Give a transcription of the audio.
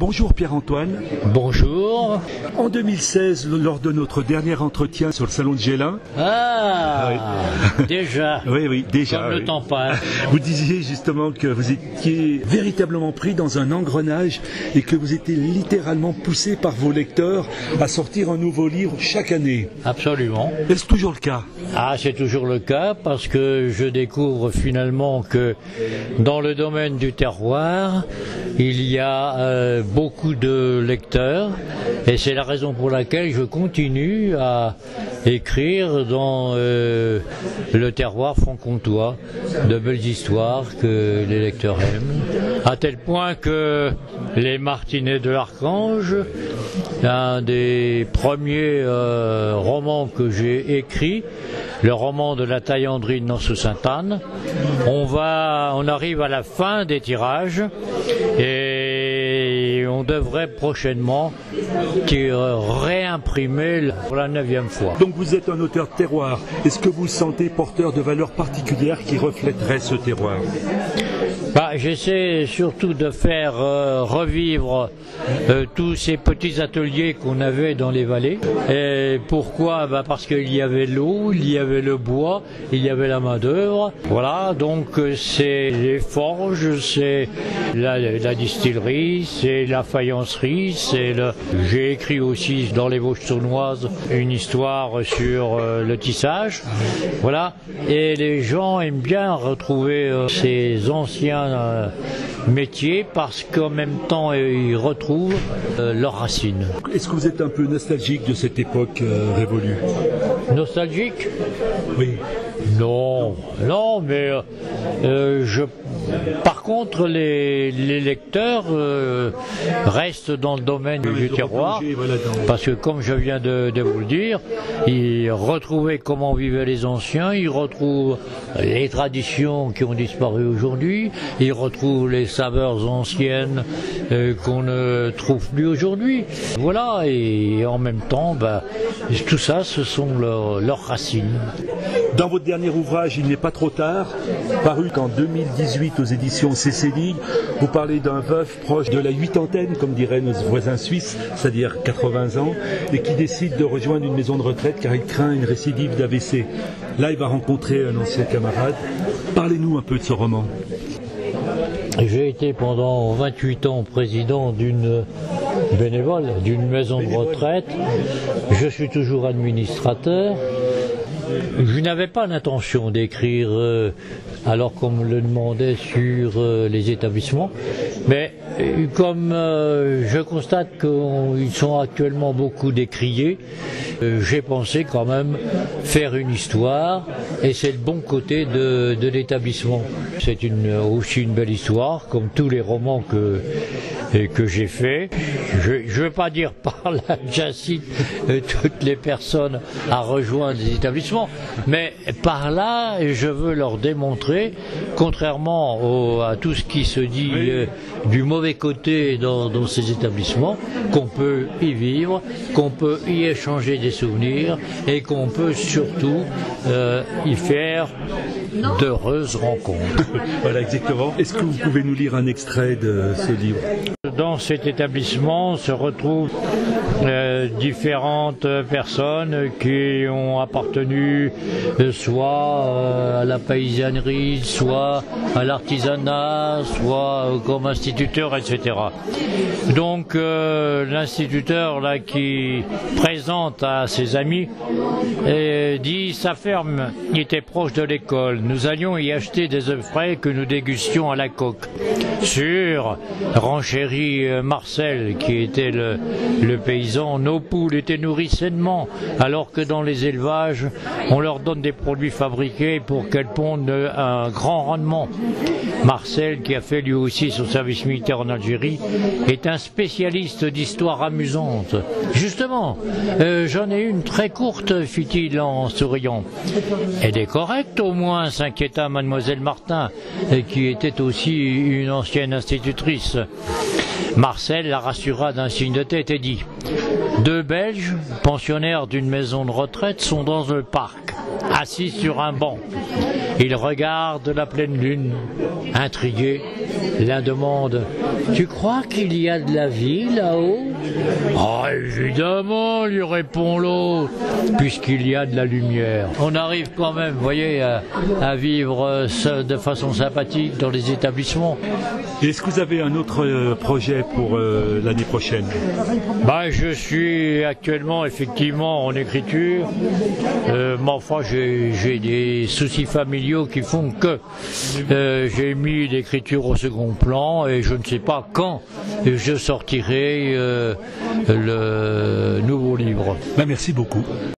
Bonjour Pierre-Antoine. Bonjour. En 2016, lors de notre dernier entretien sur le salon de Gélin. Déjà. Oui, déjà. Comme le temps passe. Vous disiez justement que vous étiez véritablement pris dans un engrenage et que vous étiez littéralement poussé par vos lecteurs à sortir un nouveau livre chaque année. Absolument. Est-ce toujours le cas? C'est toujours le cas parce que je découvre finalement que dans le domaine du terroir, il y a beaucoup de lecteurs et c'est la raison pour laquelle je continue à écrire dans le terroir franc-comtois de belles histoires que les lecteurs aiment, à tel point que Les Martinets de l'Archange, un des premiers romans que j'ai écrit, le roman de la Taillandrine dans sous Sainte-Anne, on arrive à la fin des tirages et on devrait prochainement réimprimer pour la 9e fois. Donc vous êtes un auteur de terroir. Est-ce que vous sentez porteur de valeurs particulières qui reflèteraient ce terroir? J'essaie surtout de faire revivre tous ces petits ateliers qu'on avait dans les vallées. Et pourquoi? Parce qu'il y avait l'eau, il y avait le bois, il y avait la main d'œuvre. Voilà, donc c'est les forges, c'est la distillerie, c'est la faïencerie, j'ai écrit aussi dans les Vosges Saunoises une histoire sur le tissage. Voilà, et les gens aiment bien retrouver ces anciens métiers parce qu'en même temps ils retrouvent leurs racines. Est-ce que vous êtes un peu nostalgique de cette époque révolue? Nostalgique? Oui. Non, mais par contre les lecteurs restent dans le domaine du terroir, parce que comme je viens de vous le dire, ils retrouvaient comment vivaient les anciens, ils retrouvent les traditions qui ont disparu aujourd'hui, ils retrouvent les saveurs anciennes qu'on ne trouve plus aujourd'hui. Voilà, et en même temps, tout ça, ce sont leurs racines. Dans votre dernier ouvrage, Il n'est pas trop tard, paru qu'en 2018 aux éditions CCD, vous parlez d'un veuf proche de la huitantaine, comme diraient nos voisins suisses, c'est-à-dire 80 ans, et qui décide de rejoindre une maison de retraite car il craint une récidive d'AVC. Là, il va rencontrer un ancien camarade. Parlez-nous un peu de ce roman. J'ai été pendant 28 ans président d'une maison de retraite. Je suis toujours administrateur. Je n'avais pas l'intention d'écrire, alors qu'on me le demandait, sur les établissements, mais comme je constate qu'ils sont actuellement beaucoup décriés, j'ai pensé quand même faire une histoire, et c'est le bon côté de l'établissement. C'est aussi une belle histoire, comme tous les romans que j'ai fait. Je ne veux pas dire par là que j'incite toutes les personnes à rejoindre les établissements, mais par là, je veux leur démontrer, contrairement à tout ce qui se dit du mauvais côté dans ces établissements, qu'on peut y vivre, qu'on peut y échanger des souvenirs et qu'on peut surtout y faire d'heureuses rencontres. Voilà, exactement. Est-ce que vous pouvez nous lire un extrait de ce livre? Dans cet établissement se retrouvent différentes personnes qui ont appartenu soit à la paysannerie, soit à l'artisanat, soit comme instituteur, etc. Donc l'instituteur là qui présente à ses amis dit sa ferme était proche de l'école. Nous allions y acheter des œufs frais que nous dégustions à la coque. Sur Renchérit Marcel, qui était le paysan, nos poules étaient nourries sainement, alors que dans les élevages, on leur donne des produits fabriqués pour qu'elles pondent un grand rendement. Marcel, qui a fait lui aussi son service militaire en Algérie, est un spécialiste d'histoire amusante. Justement, j'en ai une très courte, fit-il en souriant. Elle est correcte au moins, s'inquiéta mademoiselle Martin, qui était aussi une ancienne institutrice. Marcel la rassura d'un signe de tête et dit « 2 Belges, pensionnaires d'une maison de retraite, sont dans le parc, assis sur un banc. Il regarde la pleine lune, intrigué. L'un demande: tu crois qu'il y a de la vie là-haut? Ah, évidemment, lui répond l'autre, puisqu'il y a de la lumière. On arrive quand même, vous voyez, à vivre de façon sympathique dans les établissements. Est-ce que vous avez un autre projet pour l'année prochaine? Je suis actuellement effectivement en écriture, mais enfin j'ai des soucis familiaux qui font que j'ai mis l'écriture au second plan et je ne sais pas quand je sortirai le nouveau livre. Merci beaucoup.